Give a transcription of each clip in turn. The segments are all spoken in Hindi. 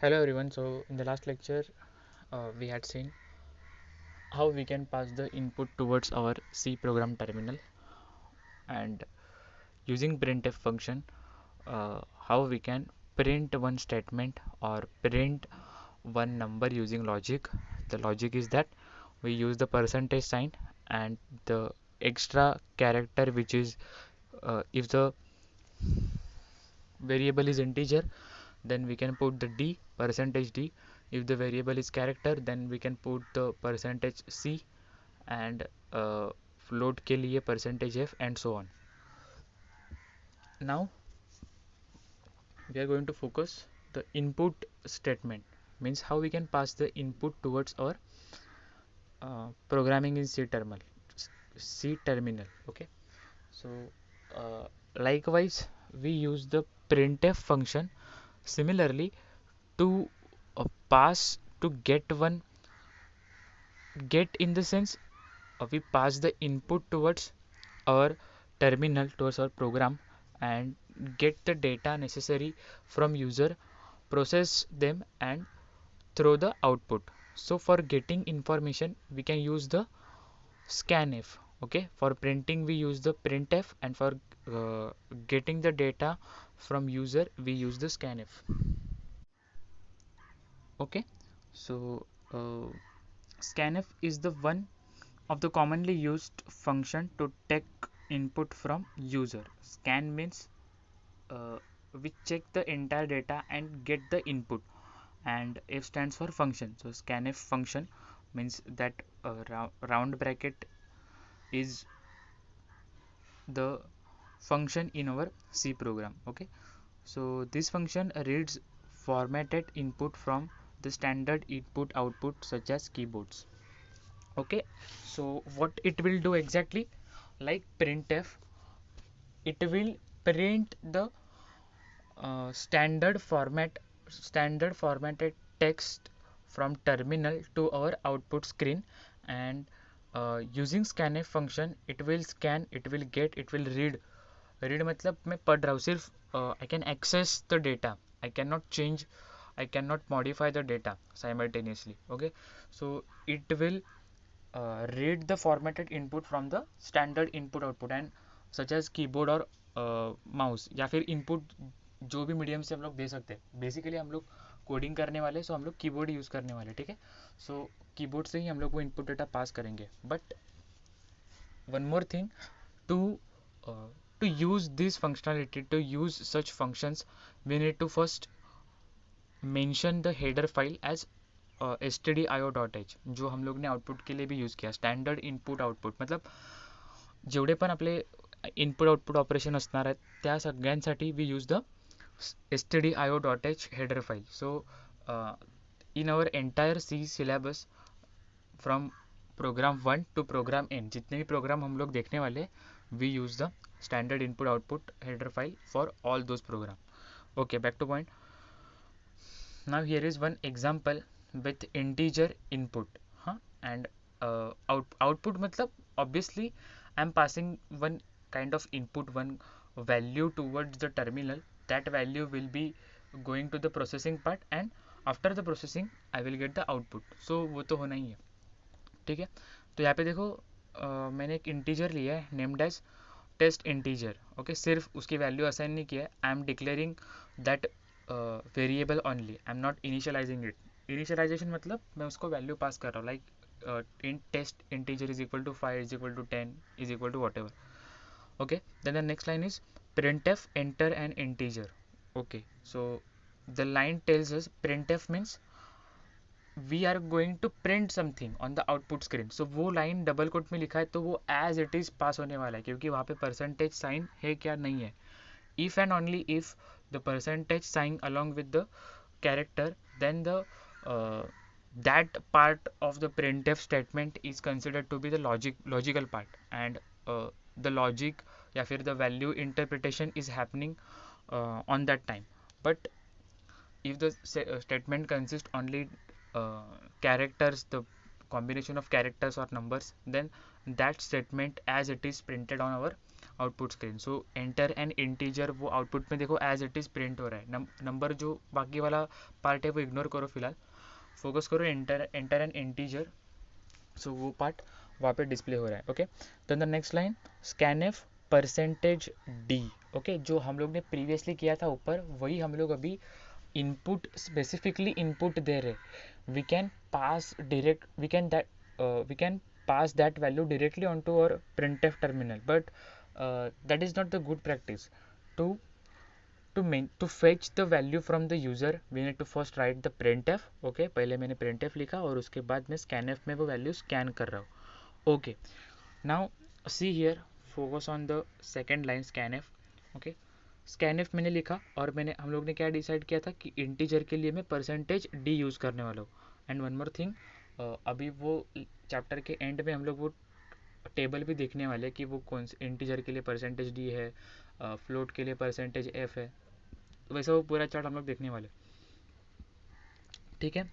Hello everyone. So in the last lecture, we had seen how we can pass the input towards our C program terminal, and using printf function, how we can print one statement or print one number using logic. The logic is that we use the percentage sign and the extra character, which is if the variable is integer, then we can put the d percentage d. If the variable is character, then we can put the percentage c, and float के लिए percentage f, and so on. Now we are going to focus the input statement, means how we can pass the input towards our programming in C terminal. Okay, so uh, likewise we use the printf function similarly to pass to get in the sense, we pass the input towards our terminal, towards our program, and get the data necessary from user, process them, and throw the output. So for getting information we can use the scanf. Okay, for printing we use the printf, and for getting the data from user we use the scanf. Okay, so scanf is the one of the commonly used function to take input from user. Scan means we check the entire data and get the input, and f stands for function. So scanf function means that round bracket is the function in our C program. Okay, so this function reads formatted input from the standard input output such as keyboards. Okay, so what it will do exactly, like printf, it will print the standard formatted text from terminal to our output screen, and using scanf function it will scan, it will get, it will read मतलब मैं पढ़ रहा हूँ सिर्फ, I can access the data, I cannot change, I cannot modify the data simultaneously. Okay, so it will read the formatted input from the standard input output, and such as keyboard और माउस, या फिर इनपुट जो भी मीडियम से हम लोग दे सकते हैं. बेसिकली हम लोग कोडिंग करने वाले, सो हम लोग कीबोर्ड यूज़ करने वाले. ठीक है, सो कीबोर्ड से ही हम लोग वो इनपुट डेटा पास करेंगे. But one more thing, to to use this functionality, to use such functions, we need to first mention the header file as stdio.h, जो हम लोग ने आउटपुट के लिए भी यूज़ किया. स्टँडर्ड इनपुट आउटपुट मतलब जेवढे पण आपले इनपुट आउटपुट ऑपरेशन असणार आहेत त्या सगळ्यांसाठी we use the stdio.h header file. So in our entire C syllabus from program 1 to program n, जितने भी प्रोग्राम हम लोग देखने वाले, we use the standard input output header file for all those program. Okay, back to point. Now here is one example with integer input. And output matlab, obviously I'm passing one kind of input, one value towards the terminal. That value will be going to the processing part, and after the processing I will get the output. So वो तो होना ही है. ठीक है, तो यहाँ पे देखो मैंने एक इंटीजर लिया है named as test integer. Okay, सिर्फ उसकी वैल्यू असाइन नहीं किया है, I am declaring that variable only, I am not initializing it. Initialization मतलब मैं उसको वैल्यू पास कर रहा हूँ, like int test integer is equal to 5, is equal to 10, is equal to whatever. Okay, then the next line is printf enter an integer. Okay, so the line tells us printf means we are going to print something on the output screen. So वो लाइन डबल कोट में लिखा है तो वो एज इट इज पास होने वाला है, क्योंकि वहाँ पे परसेंटेज साइन है क्या नहीं है. if and only if the percentage sign along with the character, then the uh, that part of the printf statement is considered to be the logical part, and the logic या फिर the value interpretation is happening on that time. But if the statement consists only characters, the combination of characters or numbers, then that statement as it is printed on our output screen. So enter N integer, वो आउटपुट में देखो एज इट इज़ प्रिंट हो रहा है. नंबर जो बाकी वाला पार्ट है वो इग्नोर करो फिलहाल, फोकस करो एंटर एन इंटीजर. सो वो पार्ट वहाँ पे डिस्प्ले हो रहा है. Okay, then the next line scanf percentage d. Okay, जो हम लोग ने प्रीवियसली किया था ऊपर, वही हम लोग अभी इनपुट, स्पेसिफिकली इनपुट दे रहे. We can pass direct, we can pass that value directly onto our printf terminal, but that is not the good practice. to to fetch the value from the user, we need to first write the printf. okay, पहले मैंने printf लिखा और उसके बाद मैं scanf में वो वैल्यू स्कैन कर रहा हूँ. Okay, now see here, focus on the second line scanf. Okay, scanf मैंने लिखा और हम लोग ने क्या डिसाइड किया था कि इंटीजर के लिए मैं परसेंटेज डी यूज़ करने वाला हूँ. एंड वन मोर थिंग, अभी वो चैप्टर के एंड में हम लोग वो टेबल भी देखने वाले कि वो कौन से इंटीजर के लिए परसेंटेज डी है, फ्लोट के लिए परसेंटेज एफ है, वैसे वो पूरा चार्ट हम लोग देखने वाले. ठीक है,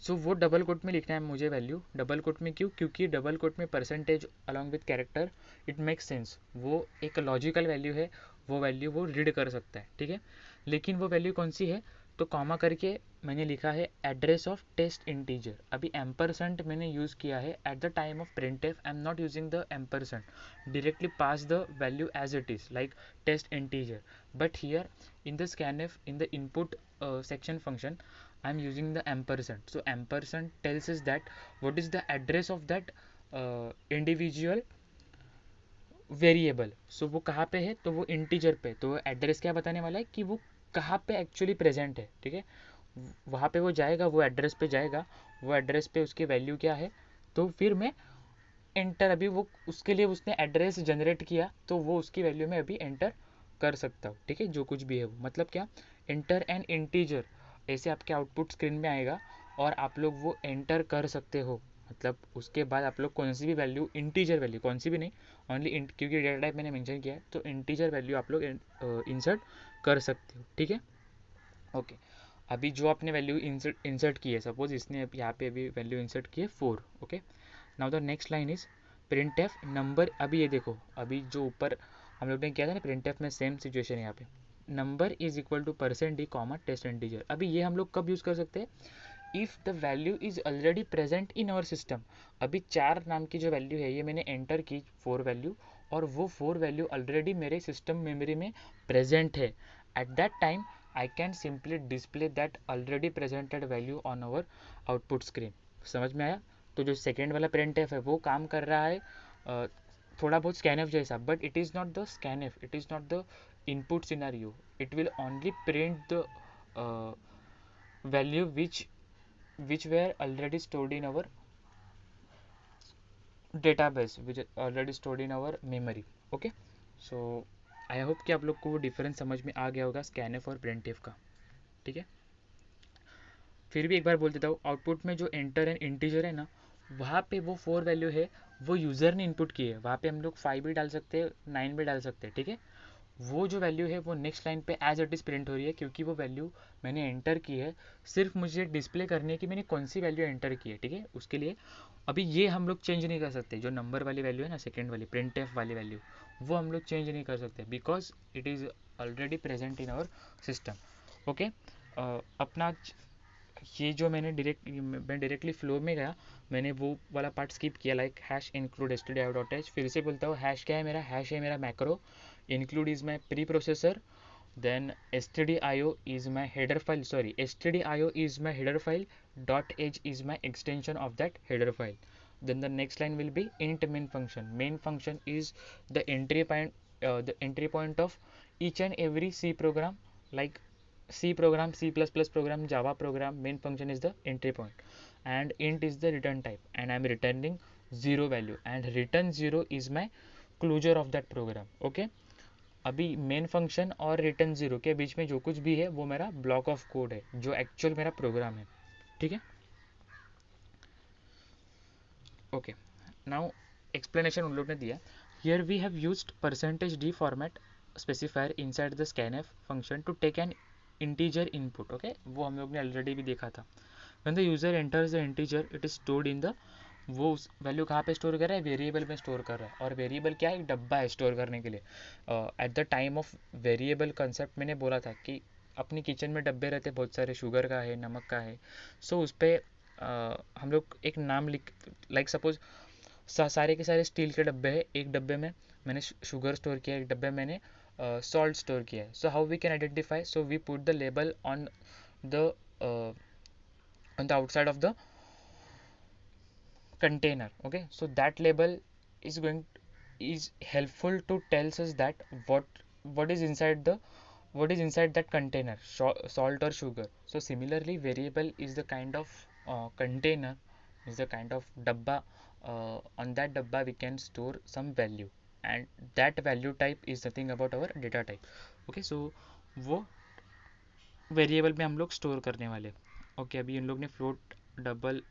सो वो डबल कोट में लिखना है मुझे वैल्यू. डबल कोट में क्यों? क्योंकि डबल कोट में percentage along with character, it makes sense. वो एक लॉजिकल वैल्यू है, वो वैल्यू वो रीड कर सकता है. ठीक है, लेकिन वो वैल्यू कौन सी है? तो कॉमा करके मैंने लिखा है एड्रेस ऑफ टेस्ट इंटीजर. अभी एम्परसेंट मैंने यूज़ किया है at the time of printf. I am not using the ampersand, directly pass the value as it is, like test integer. But here in the scanf, in the input section function, I am using the ampersand. So ampersand tells us that what is the address of that individual variable. So वो कहाँ पे है? तो वो इंटीजर पे. तो एड्रेस क्या बताने वाला है कि वो कहाँ पे एक्चुअली प्रेजेंट है. ठीक है, वहाँ पे वो जाएगा, वो एड्रेस पे जाएगा, वो एड्रेस पे उसकी वैल्यू क्या है, तो फिर मैं एंटर, अभी वो उसके लिए उसने एड्रेस जनरेट किया तो वो उसकी वैल्यू में अभी एंटर कर सकता हूँ. ठीक है, जो कुछ भी है वो, मतलब क्या, एंटर एन इंटीजर, ऐसे आपके आउटपुट स्क्रीन में आएगा और आप लोग वो एंटर कर सकते हो. मतलब उसके बाद आप लोग कौन सी भी वैल्यू, इंटीजर वैल्यू, कौन सी भी नहीं, ओनली क्योंकि डेटा टाइप मैंने मेंशन किया है तो इंटीजर वैल्यू आप लोग इंसर्ट कर सकते हो. ठीक है, ओके. अभी जो आपने वैल्यू इंसर्ट की है, सपोज इसने यहाँ पे अभी वैल्यू इंसर्ट की है 4. Okay, now the next line is printf number. अभी ये देखो, अभी जो ऊपर हम लोग ने किया था ना printf में, सेम सिचुएशन है यहाँ पे. Number is equal to percent d comma test integer. अभी ये हम लोग कब यूज़ कर सकते हैं? If the value is already present in our system. अभी 4 नाम की जो वैल्यू है ये मैंने एंटर की, 4 वैल्यू, और वो 4 वैल्यू ऑलरेडी मेरे सिस्टम मेमोरी में प्रेजेंट है. At that time I can simply display that already presented value on our output screen. समझ में आया? तो जो सेकेंड वाला printf है वो काम कर रहा है थोड़ा बहुत scanf जैसा, but it is not the scanf, it is not the input scenario. It will only print the value which were already stored in our database, which are already stored in our memory. Okay, so I hope कि आप लोग को वो डिफरेंस समझ में आ गया होगा scanf और printf का. ठीक है, फिर भी एक बार बोल देता हूँ, आउटपुट में जो एंटर एंड इंटीजर है ना, वहाँ पे वो 4 वैल्यू है वो यूज़र ने इनपुट की है. वहाँ पे हम लोग 5 भी डाल सकते हैं, 9 भी डाल सकते हैं. ठीक है, वो जो वैल्यू है वो नेक्स्ट लाइन पे एज इट इज़ प्रिंट हो रही है, क्योंकि वो वैल्यू मैंने एंटर की है. सिर्फ मुझे डिस्प्ले करनी है कि मैंने कौन सी वैल्यू एंटर की है. ठीक है, उसके लिए अभी ये हम लोग चेंज नहीं कर सकते. जो नंबर वाली वैल्यू है ना, सेकेंड वाली printf वाली वैल्यू, वो हम लोग चेंज नहीं कर सकते because it is already present in our system. Okay, अपना ये जो मैं डायरेक्टली फ्लो में गया, मैंने वो वाला पार्ट स्किप किया, लाइक हैश इंक्लूड stdio.h. फिर से बोलता हूँ, हैश क्या है मेरा? हैश है मेरा macro. Include is my pre processor. then stdio is my header file, sorry, stdio is my header file, dot h is my extension of that header file. Then the next line will be int main function. Main function is the entry point of each and every C program, like C program, C++ program, Java program. Main function is the entry point, and int is the return type, and I am returning 0 value, and return 0 is my closure of that program. Okay, अभी मेन फंक्शन और रिटर्न 0 के बीच में जो कुछ भी है वो मेरा ब्लॉक ऑफ कोड है, जो एक्चुअल मेरा प्रोग्राम है. ठीक है, ओके. नाउ एक्सप्लेनेशन उन लोग ने दिया. Here we have used percentage d format specifier inside the scanf function to take an integer input. Okay, वो हम लोग ने ऑलरेडी भी देखा था. When the user enters the integer, it is stored in the वो उस वैल्यू कहाँ पे स्टोर कर रहा है, वेरिएबल में स्टोर कर रहा है। और वेरिएबल क्या है, एक डब्बा है स्टोर करने के लिए। At the time of variable concept मैंने बोला था कि अपनी किचन में डब्बे रहते बहुत सारे, शुगर का है, नमक का है। सो उस पर हम लोग एक नाम लिख, लाइक सपोज सारे के सारे स्टील के डब्बे हैं, एक डब्बे में मैंने शुगर स्टोर किया है, एक डब्बे में मैंने सॉल्ट स्टोर किया है। So how we can identify, so we put the label the on the outside of the container. Okay, so that label is helpful to tells us that what is inside the what is inside that container, salt or sugar. So similarly, variable is the kind of container, is the kind of dabba. On that dabba we can store some value, and that value type is nothing about our data type. Okay, so वो वेरिएबल में हम लोग स्टोर करने वाले। ओके, अभी इन लोग ने फ्लोट डबल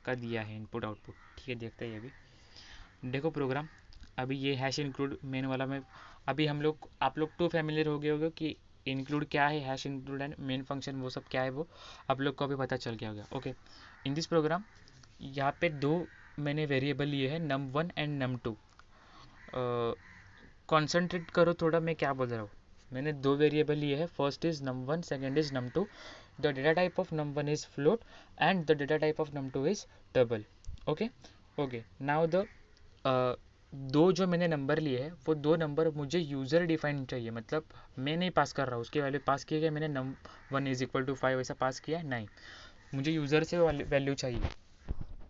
का दिया है इनपुट आउटपुट। ठीक है, देखते हैं अभी। देखो प्रोग्राम, अभी ये हैश इंक्लूड मेन वाला में, अभी हम लोग आप लोग तो फैमिलियर हो गए होगे कि इंक्लूड क्या है, hash include and main function वो सब क्या है, वो आप लोग को अभी पता चल गया होगा। ओके, इन दिस प्रोग्राम यहाँ पे दो मैंने वेरिएबल लिए हैं, num1 एंड num2। कॉन्सेंट्रेट करो थोड़ा, मैं क्या बोल रहा हूँ। मैंने दो वेरिएबल लिए हैं, first is num1, second is num2। The data type of num1 is float and the data type of num2 is double. Okay okay, now the दो जो मैंने नंबर लिए हैं वो दो नंबर मुझे यूज़र डिफाइन चाहिए, मतलब मैं नहीं पास कर रहा हूँ, उसके वैल्यू पास किए गए, मैंने num1 इज इक्वल टू 5 ऐसा पास किया नहीं, मुझे यूज़र से वैल्यू चाहिए।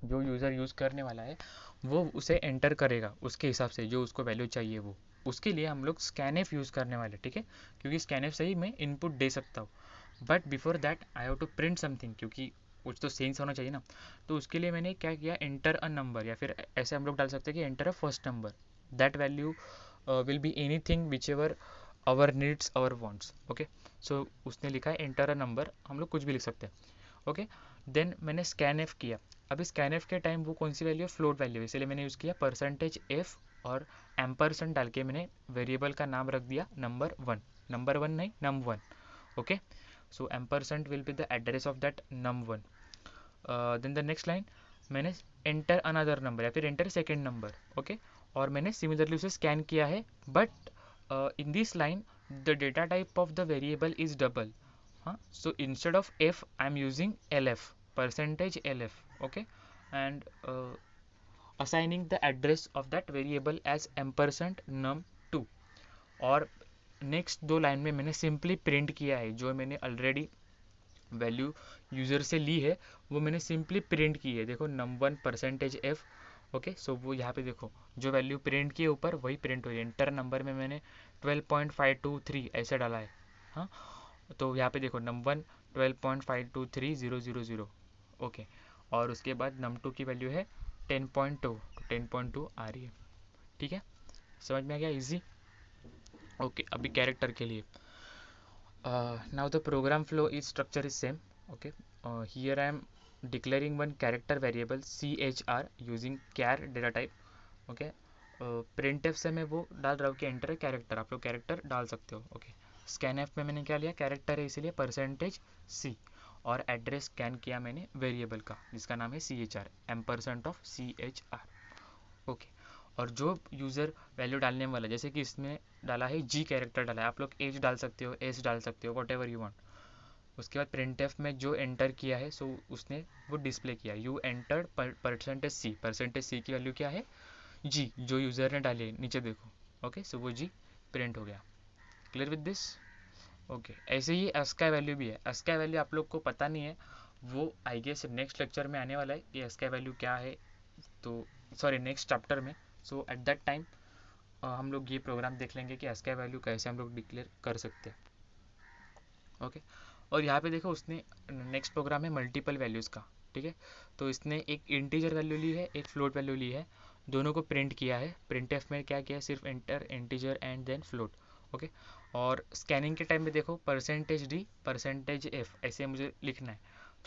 जो यूज़र यूज़ करने वाला है वो उसे एंटर करेगा उसके हिसाब से, जो उसको वैल्यू चाहिए वो। उसके लिए हम लोग स्कैनएफ यूज़ करने वाले, ठीक है, क्योंकि स्कैनएफ से ही मैं इनपुट दे सकता हूँ। But before that I have to print something, क्योंकि कुछ तो सेंस होना चाहिए ना। तो उसके लिए मैंने क्या किया, एंटर अ नंबर, या फिर ऐसे हम लोग डाल सकते हैं कि enter a first number, that value will be anything whichever our needs our wants. Okay, so उसने लिखा है एंटर अ नंबर, हम लोग कुछ भी लिख सकते हैं। ओके, देन मैंने स्कैन एफ किया। अभी स्कैन एफ के टाइम वो कौन सी वैल्यू है, फ्लोट वैल्यू, इसलिए मैंने यूज़ किया परसेंटेज एफ और एम्परसेंट डाल के मैंने वेरिएबल का नाम रख दिया नंबर 1। नंबर 1 नहीं, num1। Okay, so ampersand will be the address of that num1। Then the next line, मैंने एंटर अनदर नंबर या फिर एंटर सेकेंड नंबर। ओके, और मैंने सिमिलरली उसे स्कैन किया है, but in this line the data type of the variable is double. So instead of f I'm using lf, percentage lf. Okay, and assigning the address of that variable as ampersand num2। और नेक्स्ट दो लाइन में मैंने सिंपली प्रिंट किया है, जो मैंने ऑलरेडी वैल्यू यूज़र से ली है वो मैंने सिंपली प्रिंट की है। देखो num1 परसेंटेज एफ। ओके, सो वो यहाँ पे देखो जो वैल्यू प्रिंट किए ऊपर वही प्रिंट हुई है। इंटर नंबर में मैंने 12.523 ऐसे डाला है। हाँ, तो यहाँ पे देखो num1 12.523000। ओके, और उसके बाद num2 की वैल्यू है 10.2, तो 10.2 आ रही है। ठीक है, समझ में आ गया, इजी। ओके, अभी कैरेक्टर के लिए now the program flow is structure is same. Okay, here I am declaring one character variable chr using char data type. Okay, printf से मैं वो डाल रहा हूँ कि एंटर है कैरेक्टर, आप लोग कैरेक्टर डाल सकते हो। ओके, स्कैनएफ में मैंने क्या लिया, कैरेक्टर है इसलिए परसेंटेज सी, और एड्रेस स्कैन किया मैंने वेरिएबल का जिसका नाम है c h r, ampersand of c h r. Okay, और जो यूज़र वैल्यू डालने वाला, जैसे कि इसमें डाला है जी कैरेक्टर डाला है, आप लोग एच डाल सकते हो, एस डाल सकते हो, वॉट एवर यू वांट। उसके बाद प्रिंटएफ में जो एंटर किया है सो उसने वो डिस्प्ले किया, यू एंटर्ड परसेंटेज सी की वैल्यू क्या है, जी, जो यूज़र ने डाली है नीचे देखो। ओके, सो वो जी प्रिंट हो गया। Clear with this. ओके, ऐसे ही एस का वैल्यू भी है। एस का वैल्यू आप लोग को पता नहीं है, वो आई गेस नेक्स्ट लेक्चर में आने वाला है कि एस का वैल्यू क्या है, तो सॉरी नेक्स्ट चैप्टर में। सो एट दैट टाइम हम लोग ये प्रोग्राम देख लेंगे कि एस का वैल्यू कैसे हम लोग डिक्लेयर कर सकते हैं। ओके, और यहाँ पे देखो उसने नेक्स्ट प्रोग्राम है मल्टीपल वैल्यूज़ का। ठीक है, तो इसने एक इंटीजर वैल्यू ली है, एक फ्लोट वैल्यू ली है, दोनों को प्रिंट किया है। प्रिंट एफ में क्या किया है, सिर्फ enter integer and then float. Okay, और स्कैनिंग के टाइम में देखो परसेंटेज डी परसेंटेज एफ ऐसे मुझे लिखना है,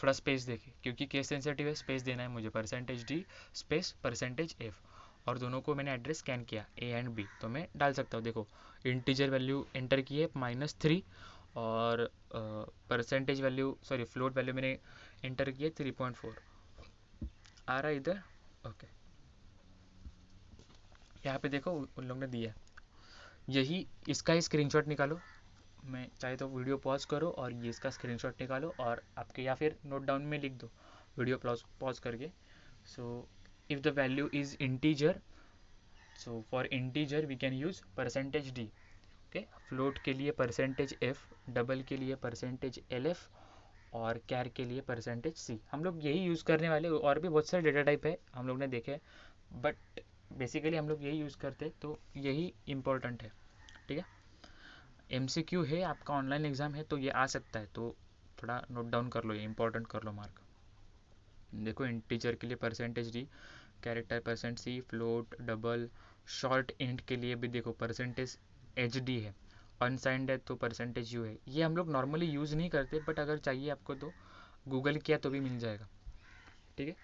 थोड़ा स्पेस देखे क्योंकि केस सेंसिटिव है, स्पेस देना है मुझे, percentage D space percentage F, और दोनों को मैंने एड्रेस स्कैन किया ए एंड बी, तो मैं डाल सकता हूँ। देखो इंटीजर वैल्यू एंटर की है -3, और percentage value sorry float value मैंने एंटर की है 3.4। आ रहा है इधर? ओके, यहाँ पे देखो उन लोग ने दिया है। यही इसका ही स्क्रीनशॉट निकालो। मैं चाहे तो वीडियो पॉज करो और ये इसका स्क्रीनशॉट निकालो और आपके, या फिर नोट डाउन में लिख दो वीडियो पॉज पॉज करके। So if the value is integer, so for integer we can use percentage d. Okay, float के लिए परसेंटेज एफ, डबल के लिए परसेंटेज एल एफ, और कैर के लिए परसेंटेज सी। हम लोग यही यूज़ करने वाले। और भी बहुत सारे डेटा टाइप है हम लोग ने देखे, बट बेसिकली हम लोग यही यूज़ करते, तो यही इम्पोर्टेंट है। ठीक है, एमसीक्यू है आपका, ऑनलाइन एग्ज़ाम है तो ये आ सकता है, तो थोड़ा नोट डाउन कर लो, ये इंपॉर्टेंट कर लो मार्क। देखो इंटीजर के लिए percentage d, character percent c, float, double, short int के लिए भी देखो परसेंटेज एच डी है, अनसाइंड है तो परसेंटेज यू है। ये हम लोग नॉर्मली यूज़ नहीं करते, बट अगर चाहिए आपको तो गूगल किया तो भी मिल जाएगा। ठीक है,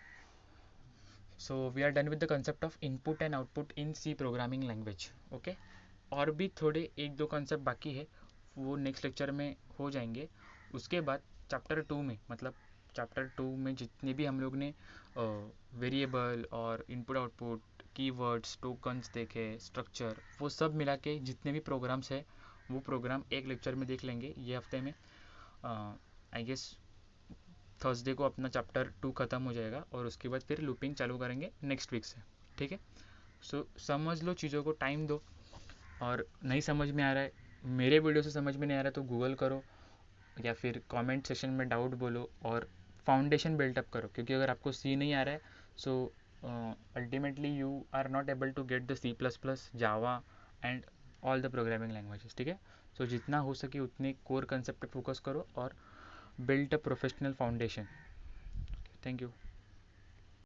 so we are done with the concept of input and output in c programming language. Okay, और भी थोड़े एक दो कंसेप्ट बाकी है, वो नेक्स्ट लेक्चर में हो जाएंगे। उसके बाद चैप्टर टू में, मतलब चैप्टर टू में जितने भी हम लोग ने वेरिएबल और इनपुट आउटपुट, कीवर्ड्स, टोकन्स देखे, स्ट्रक्चर, वो सब मिला के जितने भी प्रोग्राम्स है वो प्रोग्राम एक लेक्चर में देख लेंगे ये हफ्ते में। आई गेस थर्सडे को अपना चैप्टर टू ख़त्म हो जाएगा और उसके बाद फिर लूपिंग चालू करेंगे नेक्स्ट वीक से। ठीक है, सो समझ लो चीज़ों को, टाइम दो। और नहीं समझ में आ रहा है, मेरे वीडियो से समझ में नहीं आ रहा है तो गूगल करो या फिर कमेंट सेशन में डाउट बोलो और फाउंडेशन बिल्टअप करो। क्योंकि अगर आपको सी नहीं आ रहा है, so ultimately you are not able to get the c plus plus, Java and all the programming languages. ठीक है, सो जितना हो सके उतने कोर कंसेप्ट पे फोकस करो और build a professional foundation. Thank you.